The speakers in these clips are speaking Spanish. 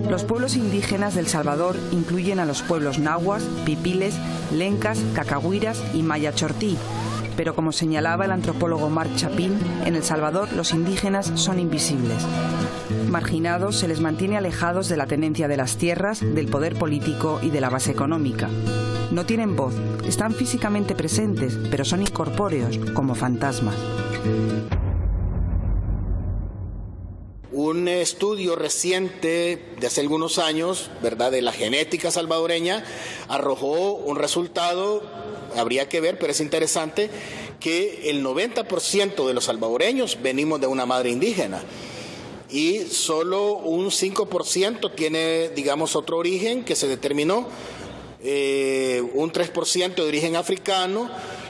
Los pueblos indígenas del Salvador incluyen a los pueblos nahuas, pipiles, lencas, cacahuiras y maya chortí. Pero como señalaba el antropólogo Marc Chapin, en El Salvador los indígenas son invisibles. Marginados, se les mantiene alejados de la tenencia de las tierras, del poder político y de la base económica. No tienen voz, están físicamente presentes, pero son incorpóreos, como fantasmas. Un estudio reciente de hace algunos años, ¿verdad?, de la genética salvadoreña, arrojó un resultado, habría que ver, pero es interesante, que el 90% de los salvadoreños venimos de una madre indígena y solo un 5% tiene, digamos, otro origen que se determinó, un 3% de origen africano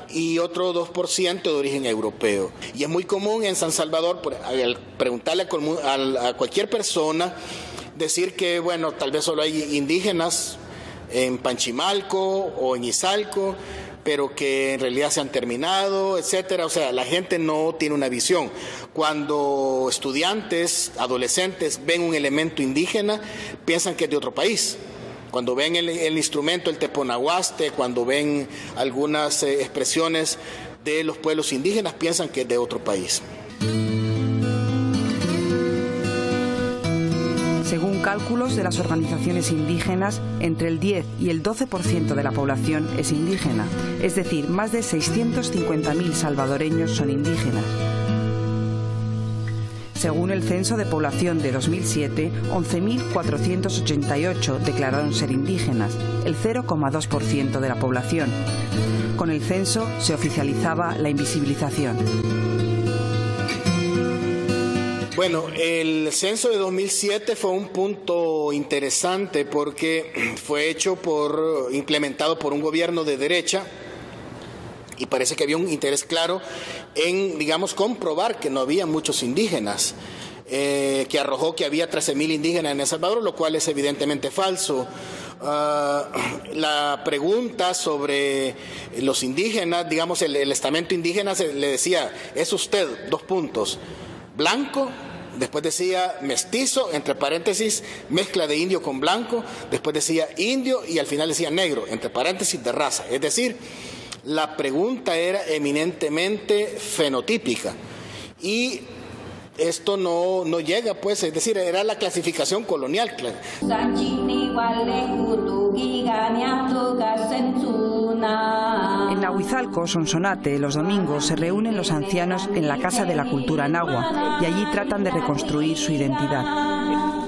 y otro 2% de origen europeo. Y es muy común en San Salvador, al preguntarle a cualquier persona, decir que, bueno, tal vez solo hay indígenas en Panchimalco o en Izalco, pero que en realidad se han terminado, etcétera. O sea, la gente no tiene una visión. Cuando estudiantes, adolescentes ven un elemento indígena, piensan que es de otro país. Cuando ven el instrumento, el teponahuaste, cuando ven algunas expresiones de los pueblos indígenas, piensan que es de otro país. Según cálculos de las organizaciones indígenas, entre el 10 y el 12% de la población es indígena, es decir, más de 650.000 salvadoreños son indígenas. Según el Censo de Población de 2007, 11.488 declararon ser indígenas, el 0,2% de la población. Con el censo se oficializaba la invisibilización. Bueno, el censo de 2007 fue un punto interesante porque fue implementado por un gobierno de derecha y parece que había un interés claro en, digamos, comprobar que no había muchos indígenas, que arrojó que había 13.000 indígenas en El Salvador, lo cual es evidentemente falso. La pregunta sobre los indígenas, digamos, el estamento indígena le decía, ¿es usted, ? Blanco, después decía mestizo, entre paréntesis, mezcla de indio con blanco, después decía indio y al final decía negro, entre paréntesis, de raza. Es decir, la pregunta era eminentemente fenotípica y esto no llega, pues, es decir, era la clasificación colonial. En Nahuizalco, Sonsonate, los domingos se reúnen los ancianos en la Casa de la Cultura Nahua y allí tratan de reconstruir su identidad.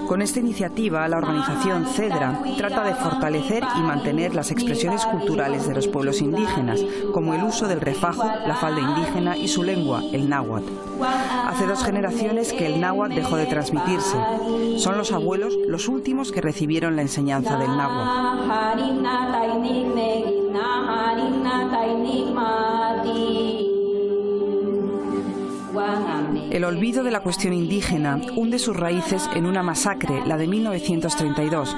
Con esta iniciativa, la organización CEDRA trata de fortalecer y mantener las expresiones culturales de los pueblos indígenas, como el uso del refajo, la falda indígena y su lengua, el náhuatl. Hace 2 generaciones que el náhuatl dejó de transmitirse. Son los abuelos los últimos que recibieron la enseñanza del náhuatl. El olvido de la cuestión indígena hunde sus raíces en una masacre, la de 1932.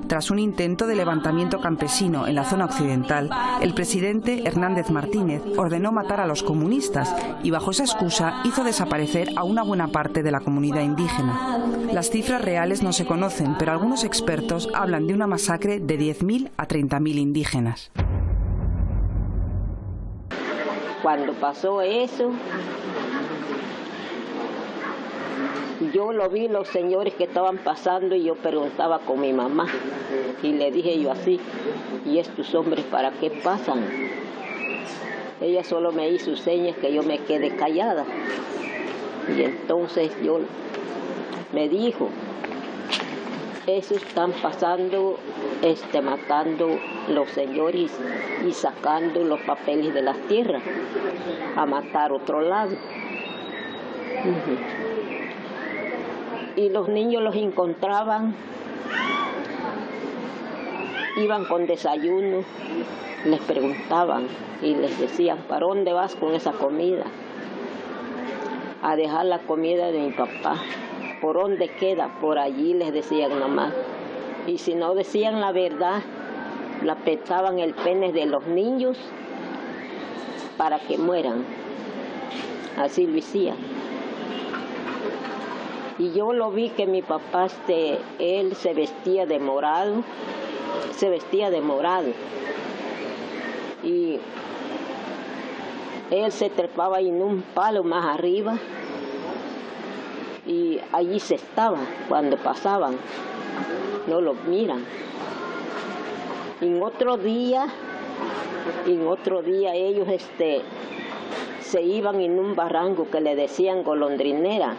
Tras un intento de levantamiento campesino en la zona occidental, el presidente Hernández Martínez ordenó matar a los comunistas y bajo esa excusa hizo desaparecer a una buena parte de la comunidad indígena. Las cifras reales no se conocen, pero algunos expertos hablan de una masacre de 10.000 a 30.000 indígenas. Cuando pasó eso, yo lo vi los señores que estaban pasando y yo preguntaba con mi mamá y le dije yo así, ¿y estos hombres para qué pasan? Ella solo me hizo señas que yo me quedé callada y entonces yo me dijo, esos están pasando, matando los señores y sacando los papeles de las tierras a matar otro lado. Y los niños los encontraban, iban con desayuno, les preguntaban y les decían, ¿para dónde vas con esa comida? A dejar la comida de mi papá. ¿Por dónde queda? Por allí, les decían nomás. Y si no decían la verdad, le apretaban el pene de los niños para que mueran. Así lo hacían. Y yo lo vi que mi papá, él se vestía de morado, y él se trepaba en un palo más arriba y allí se estaba cuando pasaban, no lo miran. En otro día ellos se iban en un barranco que le decían Golondrinera.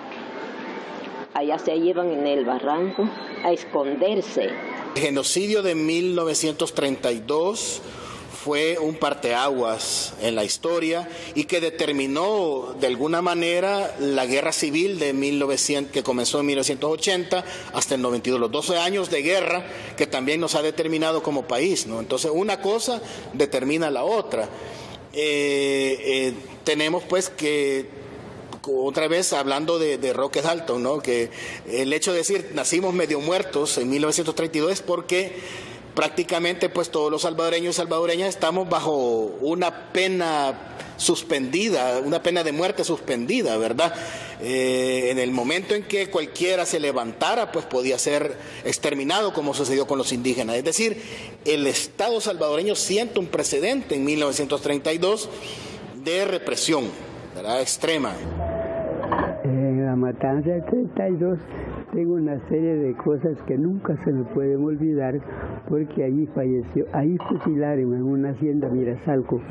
Allá se iban en el barranco a esconderse. El genocidio de 1932 fue un parteaguas en la historia y que determinó de alguna manera la guerra civil que comenzó en 1980 hasta el 92, los 12 años de guerra que también nos ha determinado como país, ¿no? Entonces una cosa determina la otra. Tenemos pues que, otra vez hablando de Roque Dalton, ¿no? Que el hecho de decir nacimos medio muertos en 1932 es porque prácticamente pues todos los salvadoreños y salvadoreñas estamos bajo una pena suspendida, una pena de muerte suspendida, ¿verdad? En el momento en que cualquiera se levantara, pues podía ser exterminado, como sucedió con los indígenas. Es decir, el Estado salvadoreño siente un precedente en 1932 de represión, ¿verdad? Extrema. En la matanza del 32 tengo una serie de cosas que nunca se me pueden olvidar, porque allí falleció, ahí fusilaron en una hacienda Mirasalco,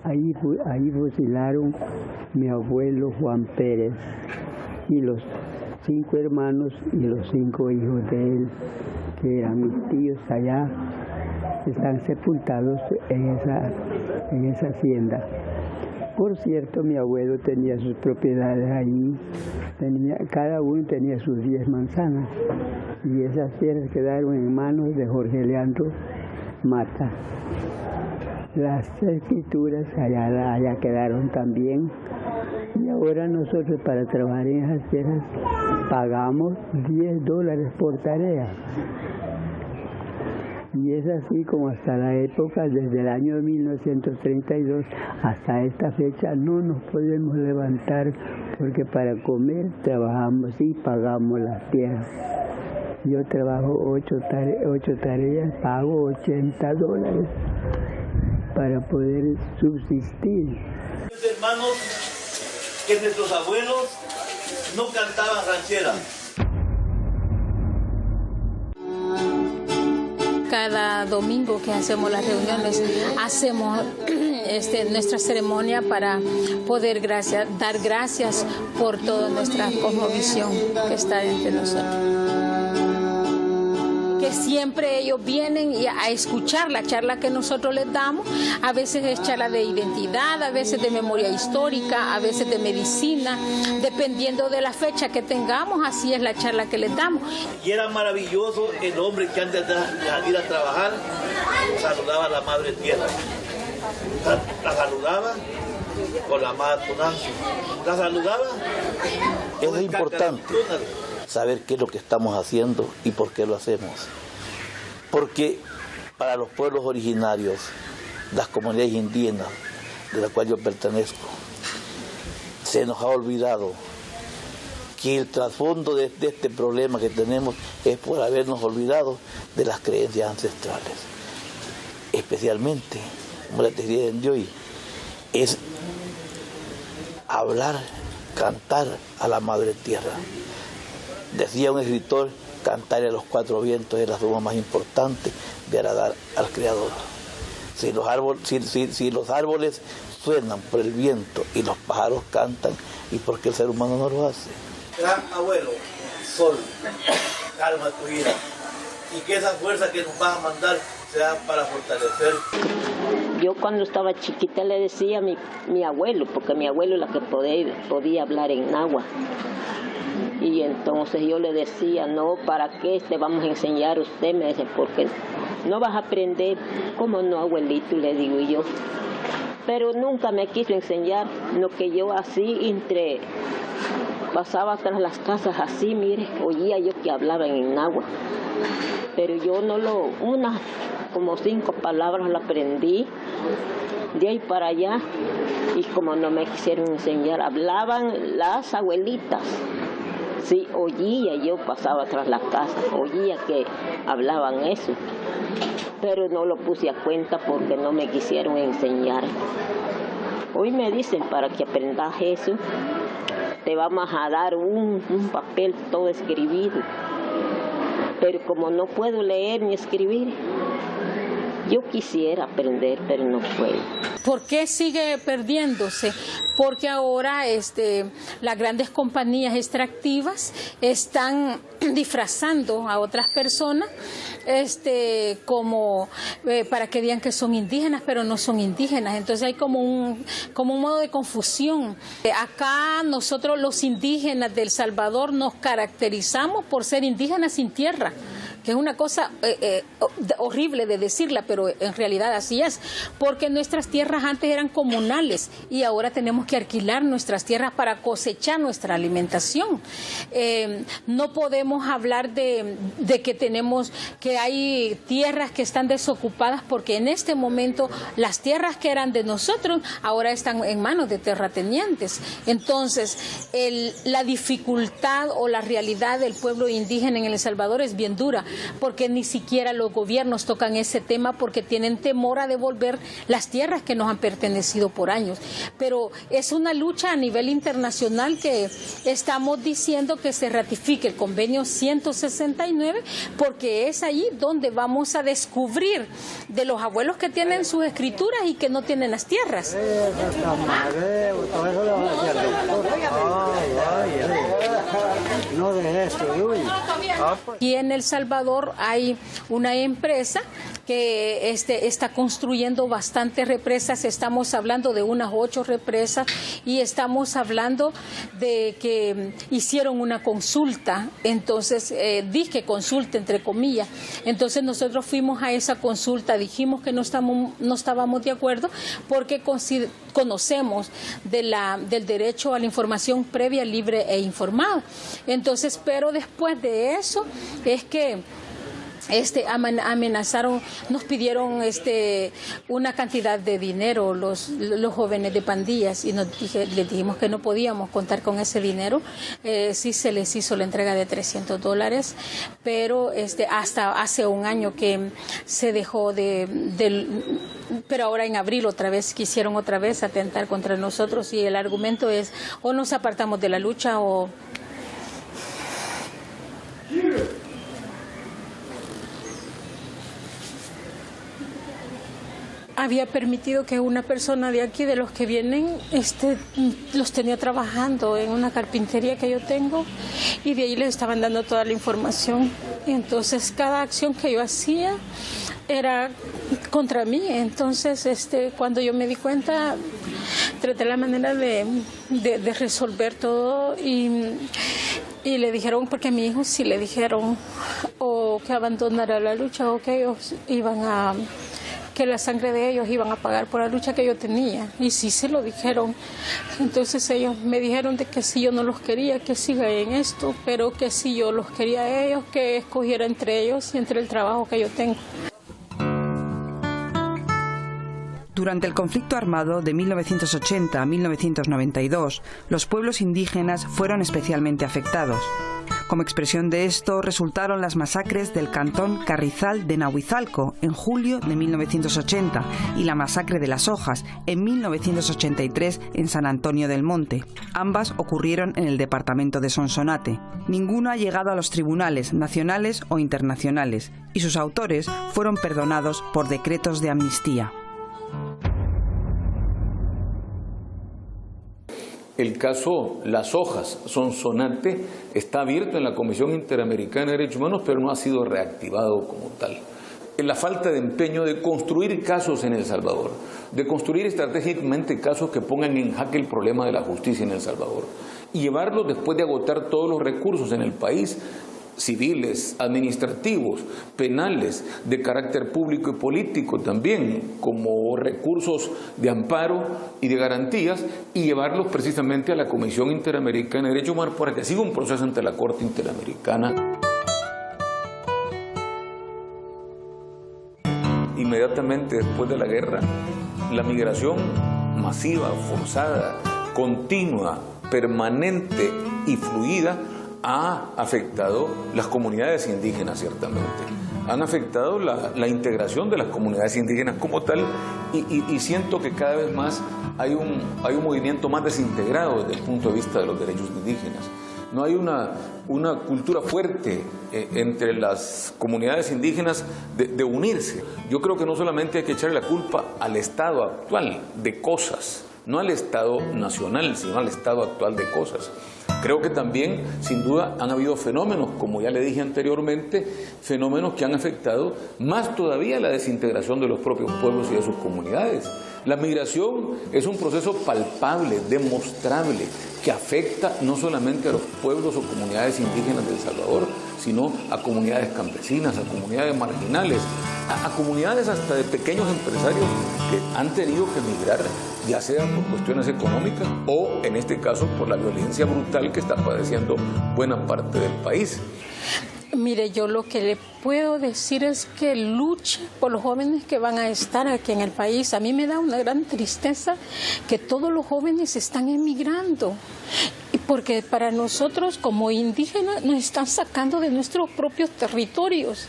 ahí fusilaron mi abuelo Juan Pérez y los 5 hermanos y los 5 hijos de él, que eran mis tíos allá, están sepultados en esa hacienda. Por cierto, mi abuelo tenía sus propiedades allí, cada uno tenía sus 10 manzanas, y esas tierras quedaron en manos de Jorge Leandro Mata. Las escrituras allá quedaron también, y ahora nosotros para trabajar en esas tierras pagamos $10 por tarea. Y es así como hasta la época, desde el año 1932 hasta esta fecha, no nos podemos levantar porque para comer trabajamos y pagamos las tierras. Yo trabajo 8 tareas, pago $80 para poder subsistir. Hermanos, que nuestros abuelos no cantaban rancheras. Cada domingo que hacemos las reuniones, hacemos nuestra ceremonia para poder dar gracias por toda nuestra cosmovisión que está entre nosotros. Que siempre ellos vienen a escuchar la charla que nosotros les damos. A veces es charla de identidad, a veces de memoria histórica, a veces de medicina, dependiendo de la fecha que tengamos, así es la charla que les damos. Y era maravilloso el hombre que antes de ir a trabajar saludaba a la Madre Tierra. La saludaba con la matunanza. La saludaba. Es importante saber qué es lo que estamos haciendo y por qué lo hacemos. Porque para los pueblos originarios, las comunidades indígenas de las cuales yo pertenezco, se nos ha olvidado que el trasfondo de este problema que tenemos es por habernos olvidado de las creencias ancestrales. Especialmente, como la teoría de hoy, es hablar, cantar a la Madre Tierra. Decía un escritor, cantar a los 4 vientos es la forma más importante de agradar al Creador. Si los árboles suenan por el viento y los pájaros cantan, ¿y por qué el ser humano no lo hace? Gran abuelo, Sol, calma tu ira, y que esa fuerza que nos vas a mandar sea para fortalecer. Yo cuando estaba chiquita le decía a mi abuelo, porque mi abuelo es la que podía hablar en náhuatl. Y entonces yo le decía, no, ¿para qué te vamos a enseñar usted? Me dice, porque no vas a aprender. ¿Cómo no, abuelito? Le digo yo. Pero nunca me quiso enseñar, lo que yo así pasaba tras las casas así, mire, oía yo que hablaban en náhuatl. Pero yo como 5 palabras la aprendí de ahí para allá, y como no me quisieron enseñar, hablaban las abuelitas. Sí, oía, yo pasaba tras la casa, oía que hablaban eso, pero no lo puse a cuenta porque no me quisieron enseñar. Hoy me dicen, para que aprendas eso, te vamos a dar un papel todo escribido, pero como no puedo leer ni escribir, yo quisiera aprender, pero no puedo. ¿Por qué sigue perdiéndose? Porque ahora las grandes compañías extractivas están disfrazando a otras personas como para que digan que son indígenas, pero no son indígenas. Entonces hay como un modo de confusión. Acá nosotros los indígenas de El Salvador nos caracterizamos por ser indígenas sin tierra, que es una cosa horrible de decirla, pero en realidad así es, porque nuestras tierras antes eran comunales y ahora tenemos que alquilar nuestras tierras para cosechar nuestra alimentación. No podemos hablar de que hay tierras que están desocupadas, porque en este momento las tierras que eran de nosotros ahora están en manos de terratenientes. Entonces, la dificultad o la realidad del pueblo indígena en El Salvador es bien dura, porque ni siquiera los gobiernos tocan ese tema porque tienen temor a devolver las tierras que nos han pertenecido por años. Pero es una lucha a nivel internacional que estamos diciendo que se ratifique el convenio 169, porque es allí donde vamos a descubrir de los abuelos que tienen sus escrituras y que no tienen las tierras. Y en El Salvador hay una empresa que está construyendo bastantes represas. Estamos hablando de unas 8 represas y estamos hablando de que hicieron una consulta. Entonces, dije consulta entre comillas. Entonces nosotros fuimos a esa consulta, dijimos que no estábamos de acuerdo porque conocemos del derecho a la información previa, libre e informada. Entonces, pero después de eso es que amenazaron, nos pidieron una cantidad de dinero los jóvenes de pandillas y les dijimos que no podíamos contar con ese dinero. Sí se les hizo la entrega de $300, pero hasta hace un año que se dejó pero ahora en abril otra vez quisieron otra vez atentar contra nosotros y el argumento es o nos apartamos de la lucha o... Había permitido que una persona de aquí, de los que vienen, los tenía trabajando en una carpintería que yo tengo y de ahí les estaban dando toda la información. Y entonces cada acción que yo hacía era contra mí. Entonces cuando yo me di cuenta, traté la manera de resolver todo y le dijeron, porque a mi hijo sí le dijeron o que abandonara la lucha o que ellos que la sangre de ellos iban a pagar por la lucha que yo tenía. Y sí se lo dijeron. Entonces ellos me dijeron de que si yo no los quería, que siga en esto, pero que si yo los quería a ellos, que escogiera entre ellos y entre el trabajo que yo tengo. Durante el conflicto armado de 1980 a 1992, los pueblos indígenas fueron especialmente afectados. Como expresión de esto resultaron las masacres del cantón Carrizal de Nahuizalco en julio de 1980 y la masacre de Las Hojas en 1983 en San Antonio del Monte. Ambas ocurrieron en el departamento de Sonsonate. Ninguna ha llegado a los tribunales nacionales o internacionales y sus autores fueron perdonados por decretos de amnistía. El caso Las Hojas, Sonsonate, está abierto en la Comisión Interamericana de Derechos Humanos, pero no ha sido reactivado como tal. En la falta de empeño de construir casos en El Salvador, de construir estratégicamente casos que pongan en jaque el problema de la justicia en El Salvador y llevarlos después de agotar todos los recursos en el país, civiles, administrativos, penales, de carácter público y político también, como recursos de amparo y de garantías, y llevarlos precisamente a la Comisión Interamericana de Derechos Humanos para que siga un proceso ante la Corte Interamericana. Inmediatamente después de la guerra, la migración masiva, forzada, continua, permanente y fluida ha afectado las comunidades indígenas, ciertamente. Han afectado la integración de las comunidades indígenas como tal, y siento que cada vez más hay un movimiento más desintegrado desde el punto de vista de los derechos indígenas. No hay una cultura fuerte entre las comunidades indígenas de unirse. Yo creo que no solamente hay que echarle la culpa al estado actual de cosas, no al estado nacional, sino al estado actual de cosas. Creo que también, sin duda, han habido fenómenos, como ya le dije anteriormente, fenómenos que han afectado más todavía la desintegración de los propios pueblos y de sus comunidades. La migración es un proceso palpable, demostrable, que afecta no solamente a los pueblos o comunidades indígenas de El Salvador, sino a comunidades campesinas, a comunidades marginales, a comunidades hasta de pequeños empresarios que han tenido que migrar, ya sea por cuestiones económicas o, en este caso, por la violencia brutal que está padeciendo buena parte del país. Mire, yo lo que le puedo decir es que luche por los jóvenes que van a estar aquí en el país. A mí me da una gran tristeza que todos los jóvenes están emigrando, porque para nosotros como indígenas nos están sacando de nuestros propios territorios.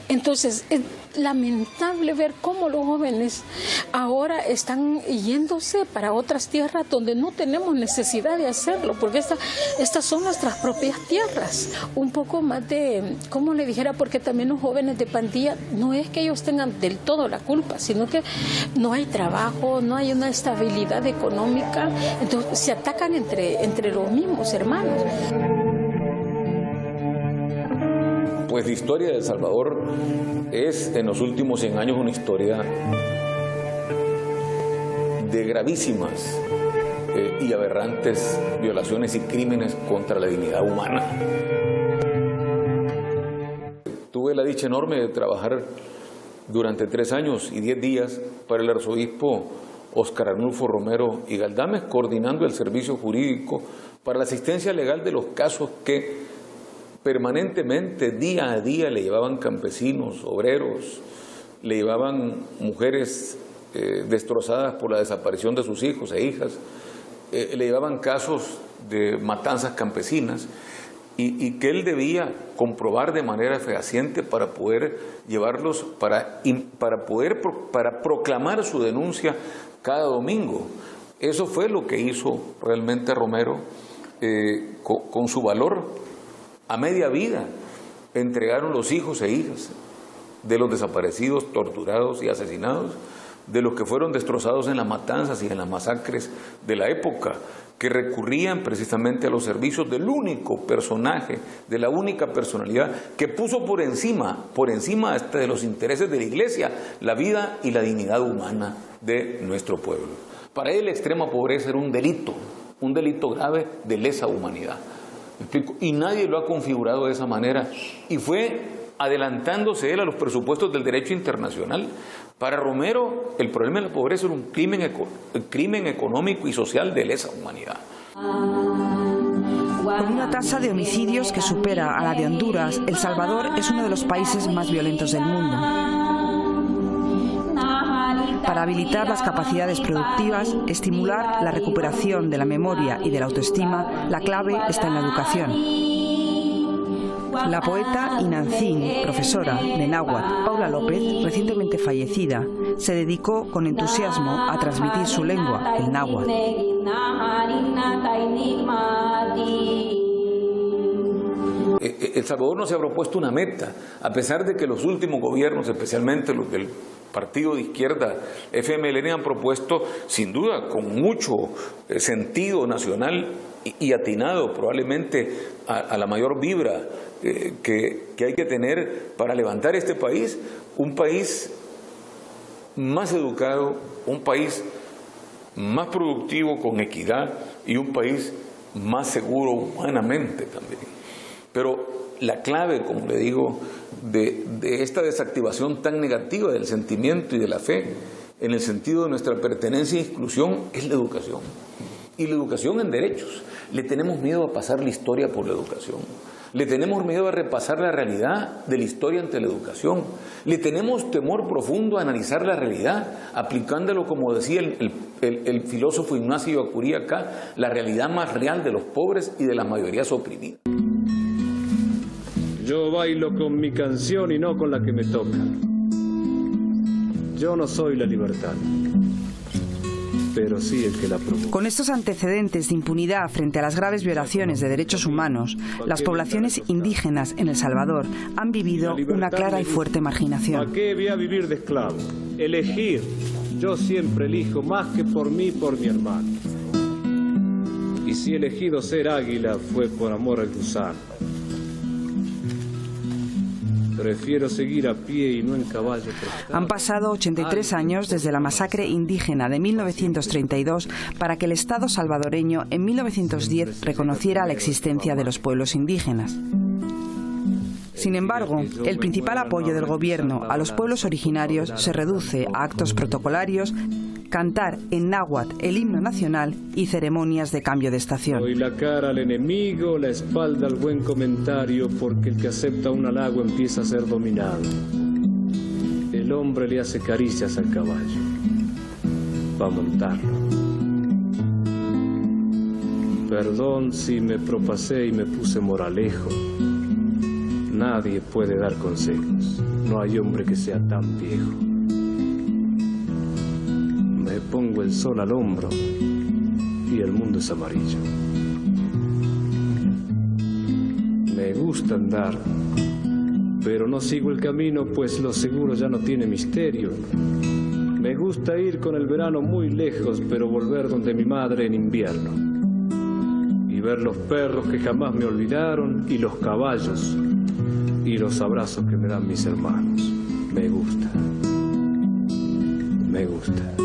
Entonces, es lamentable ver cómo los jóvenes ahora están yéndose para otras tierras donde no tenemos necesidad de hacerlo, porque estas son nuestras propias tierras. Un poco más de, ¿cómo le dijera? Porque también los jóvenes de pandilla, no es que ellos tengan del todo la culpa, sino que no hay trabajo, no hay una estabilidad económica, entonces se atacan entre los mismos hermanos. Pues la historia de El Salvador es en los últimos 100 años una historia de gravísimas y aberrantes violaciones y crímenes contra la dignidad humana. Tuve la dicha enorme de trabajar durante 3 años y 10 días para el arzobispo Óscar Arnulfo Romero y Galdames, coordinando el servicio jurídico para la asistencia legal de los casos que permanentemente, día a día, le llevaban campesinos, obreros, le llevaban mujeres destrozadas por la desaparición de sus hijos e hijas, le llevaban casos de matanzas campesinas, y que él debía comprobar de manera fehaciente para poder llevarlos, para proclamar su denuncia cada domingo. Eso fue lo que hizo realmente Romero con su valor. A media vida entregaron los hijos e hijas de los desaparecidos, torturados y asesinados, de los que fueron destrozados en las matanzas y en las masacres de la época, que recurrían precisamente a los servicios del único personaje, de la única personalidad que puso por encima hasta de los intereses de la Iglesia, la vida y la dignidad humana de nuestro pueblo. Para él la extrema pobreza era un delito grave de lesa humanidad. ¿Me explico? Y nadie lo ha configurado de esa manera, y fue adelantándose él a los presupuestos del derecho internacional. Para Romero, el problema de la pobreza era un crimen económico y social de lesa humanidad. Con una tasa de homicidios que supera a la de Honduras, El Salvador es uno de los países más violentos del mundo. Para habilitar las capacidades productivas, estimular la recuperación de la memoria y de la autoestima, la clave está en la educación. La poeta Inancín, profesora de náhuatl, Paula López, recientemente fallecida, se dedicó con entusiasmo a transmitir su lengua, el náhuatl. El Salvador no se ha propuesto una meta, a pesar de que los últimos gobiernos, especialmente los del partido de izquierda FMLN, han propuesto, sin duda, con mucho sentido nacional y atinado probablemente a la mayor vibra que hay que tener para levantar este país, un país más educado, un país más productivo, con equidad, y un país más seguro humanamente también. Pero la clave, como le digo, de esta desactivación tan negativa del sentimiento y de la fe, en el sentido de nuestra pertenencia e inclusión, es la educación. Y la educación en derechos. Le tenemos miedo a pasar la historia por la educación. Le tenemos miedo a repasar la realidad de la historia ante la educación. Le tenemos temor profundo a analizar la realidad, aplicándolo, como decía el filósofo Ignacio Acurí acá, la realidad más real de los pobres y de las mayorías oprimidas. Yo bailo con mi canción y no con la que me toca. Yo no soy la libertad, pero sí el que la provoca. Con estos antecedentes de impunidad frente a las graves violaciones de derechos humanos, las poblaciones indígenas en El Salvador han vivido una clara y fuerte marginación. ¿Para qué voy a vivir de esclavo? Elegir. Yo siempre elijo más que por mí, por mi hermano. Y si he elegido ser águila fue por amor al gusano. Prefiero seguir a pie y no en caballo. Han pasado 83 años desde la masacre indígena de 1932 para que el Estado salvadoreño en 1910 reconociera la existencia de los pueblos indígenas. Sin embargo, el principal apoyo del gobierno a los pueblos originarios se reduce a actos protocolarios, cantar en náhuatl el himno nacional y ceremonias de cambio de estación. Doy la cara al enemigo, la espalda al buen comentario, porque el que acepta un halago empieza a ser dominado. El hombre le hace caricias al caballo para montarlo. Perdón si me propasé y me puse moralejo. Nadie puede dar consejos. No hay hombre que sea tan viejo. Me pongo el sol al hombro y el mundo es amarillo. Me gusta andar, pero no sigo el camino, pues lo seguro ya no tiene misterio. Me gusta ir con el verano muy lejos, pero volver donde mi madre en invierno. Y ver los perros que jamás me olvidaron y los caballos y los abrazos que me dan mis hermanos. Me gusta. Me gusta.